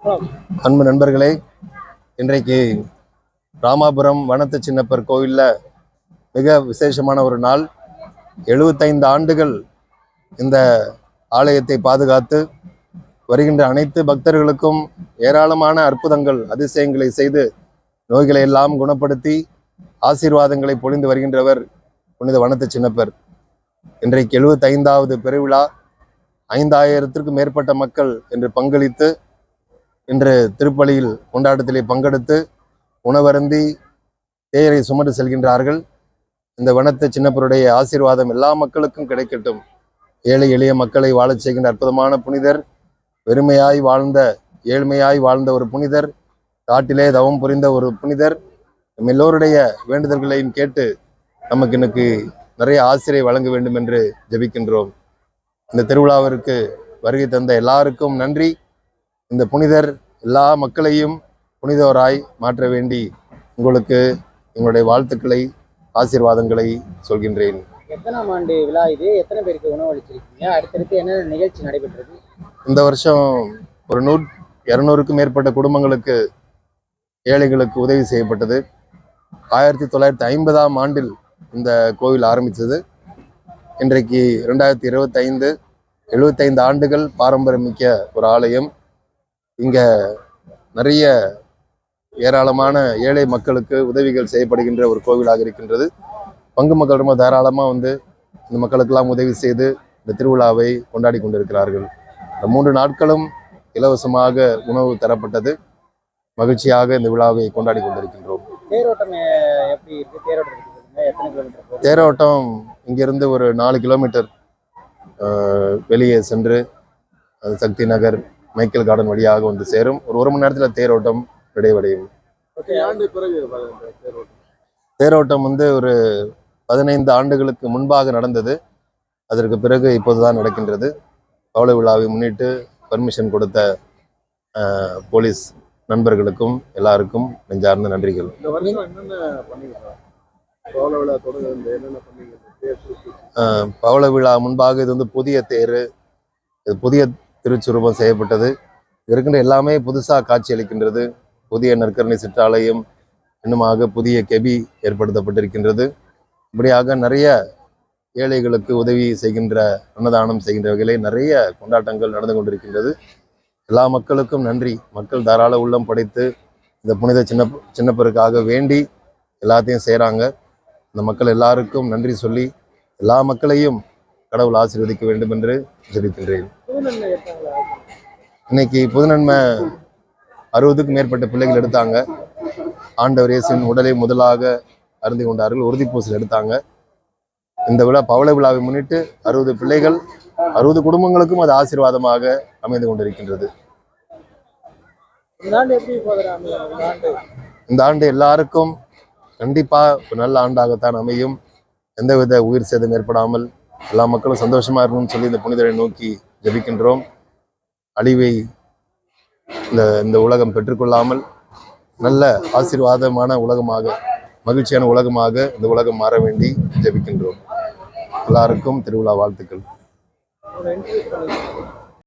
அன்பு நண்பர்களே, இன்றைக்கு ராமாபுரம் வனத்து சின்னப்பர் கோவிலில் மிக விசேஷமான ஒரு நாள். 75 ஆண்டுகள் இந்த ஆலயத்தை பாதுகாத்து வருகின்ற அனைத்து பக்தர்களுக்கும் ஏராளமான அற்புதங்கள் அதிசயங்களை செய்து நோய்களை எல்லாம் குணப்படுத்தி ஆசீர்வாதங்களை பொழிந்து வருகின்றவர் புனித வனத்து சின்னப்பர். இன்றைக்கு 75வது பெருவிழா. 5000த்திற்கும் மேற்பட்ட மக்கள் என்று பங்களித்து இன்று திருப்பலியில் கொண்டாட்டத்திலே பங்கெடுத்து உணவருந்தி தேரை சுமந்து செல்கின்றார்கள். இந்த வனத்து சின்னப்பருடைய ஆசீர்வாதம் எல்லா மக்களுக்கும் கிடைக்கட்டும். ஏழை எளிய மக்களை வாழச் செய்கின்ற அற்புதமான புனிதர், வெறுமையாய் வாழ்ந்த ஏழ்மையாய் வாழ்ந்த ஒரு புனிதர், காட்டிலே தவம் புரிந்த ஒரு புனிதர். நம்ம எல்லோருடைய வேண்டுதல்களையும் கேட்டு நமக்கு இன்னைக்கு நிறைய ஆசிரியை வழங்க வேண்டும் என்று ஜெபிக்கின்றோம். இந்த திருவிழாவிற்கு வருகை தந்த எல்லாருக்கும் நன்றி. இந்த புனிதர் எல்லா மக்களையும் புனிதவராய் மாற்ற வேண்டி உங்களுக்கு எங்களுடைய வாழ்த்துக்களை ஆசீர்வாதங்களை சொல்கின்றேன். எத்தனாம் ஆண்டு விழா இது? எத்தனை பேருக்கு உணவு அளிச்சிருக்கீங்க? அடுத்தடுத்து என்ன நிகழ்ச்சி நடைபெற்றது? இந்த வருஷம் ஒரு 200க்கும் மேற்பட்ட குடும்பங்களுக்கு, ஏழைகளுக்கு உதவி செய்யப்பட்டது. 1950ஆம் ஆண்டில் இந்த கோவில் ஆரம்பித்தது. இன்றைக்கு 2025, 75 ஆண்டுகள் பாரம்பரியமிக்க ஒரு ஆலயம். இங்கே நிறைய ஏராளமான ஏழை மக்களுக்கு உதவிகள் செய்யப்படுகின்ற ஒரு கோவிலாக இருக்கின்றது. பங்கு மக்கள் ரொம்ப தாராளமாக வந்து இந்த மக்களுக்கெல்லாம் உதவி செய்து இந்த திருவிழாவை கொண்டாடி கொண்டிருக்கிறார்கள். இந்த 3 நாட்களும் இலவசமாக உணவு தரப்பட்டது. மகிழ்ச்சியாக இந்த விழாவை கொண்டாடி கொண்டிருக்கின்றோம். தேரோட்டம் எப்படி இருக்கு? எத்தனை கிலோமீட்டர்? தேரோட்டம் இங்கிருந்து ஒரு 4 கிலோமீட்டர் வெளியே சென்று சக்தி நகர், மைக்கேல் கார்டன் வழியாக வந்து சேரும். ஒரு மணி நேரத்தில் தேரோட்டம் நிறைவடையும். தேரோட்டம் வந்து ஒரு 15 ஆண்டுகளுக்கு முன்பாக நடந்தது. அதற்கு பிறகு இப்போதுதான் நடக்கின்றது. பவள விழாவை முன்னிட்டு பர்மிஷன் கொடுத்த போலீஸ் நண்பர்களுக்கும் எல்லாருக்கும் நெஞ்சார்ந்த நன்றிகள். பவள விழா முன்பாக இது வந்து புதிய தேர், இது புதிய திருச்சுரூபம் செய்யப்பட்டது. இருக்கின்ற எல்லாமே புதுசாக காட்சி அளிக்கின்றது. புதிய நற்கரணை சிற்றாலயம், இன்னுமாக புதிய கெபி ஏற்படுத்தப்பட்டிருக்கின்றது. இப்படியாக நிறைய ஏழைகளுக்கு உதவி செய்கின்ற, அன்னதானம் செய்கின்ற வகையிலே நிறைய கொண்டாட்டங்கள் நடந்து கொண்டிருக்கின்றது. எல்லா மக்களுக்கும் நன்றி. மக்கள் தாராள உள்ளம் படைத்து இந்த புனித சின்னப்பருக்காக வேண்டி எல்லாத்தையும் செய்கிறாங்க. இந்த மக்கள் எல்லாருக்கும் நன்றி சொல்லி எல்லா மக்களையும் கடவுள் ஆசீர்வதிக்க வேண்டும் என்று ஜெபிக்கின்றேன். இன்னைக்கு புதுநன்மை 60க்கும் மேற்பட்ட பிள்ளைகள் எடுத்தாங்க. ஆண்டவர் இயேசுவின் உடலை முதலாக அருந்தி கொண்டார்கள். உறுதிப்பூசல் எடுத்தாங்க. இந்த விழா பவள விழாவை முன்னிட்டு 60 பிள்ளைகள், 60 குடும்பங்களுக்கும் அது ஆசீர்வாதமாக அமைந்து கொண்டிருக்கின்றது. இந்த ஆண்டு எல்லாருக்கும் கண்டிப்பா ஒரு நல்ல ஆண்டாகத்தான் அமையும். எந்தவித உயிர் சேதம் ஏற்படாமல் எல்லா மக்களும் சந்தோஷமா இருக்கணும்னு சொல்லி இந்த புனிதரை நோக்கி ஜெபிக்கின்றோம். அழிவை இந்த உலகம் பெற்றுக்கொள்ளாமல் நல்ல ஆசீர்வாதமான உலகமாக, மகிழ்ச்சியான உலகமாக இந்த உலகம் மாற வேண்டி ஜெபிக்கின்றோம். எல்லாருக்கும் திருவிழா வாழ்த்துக்கள்.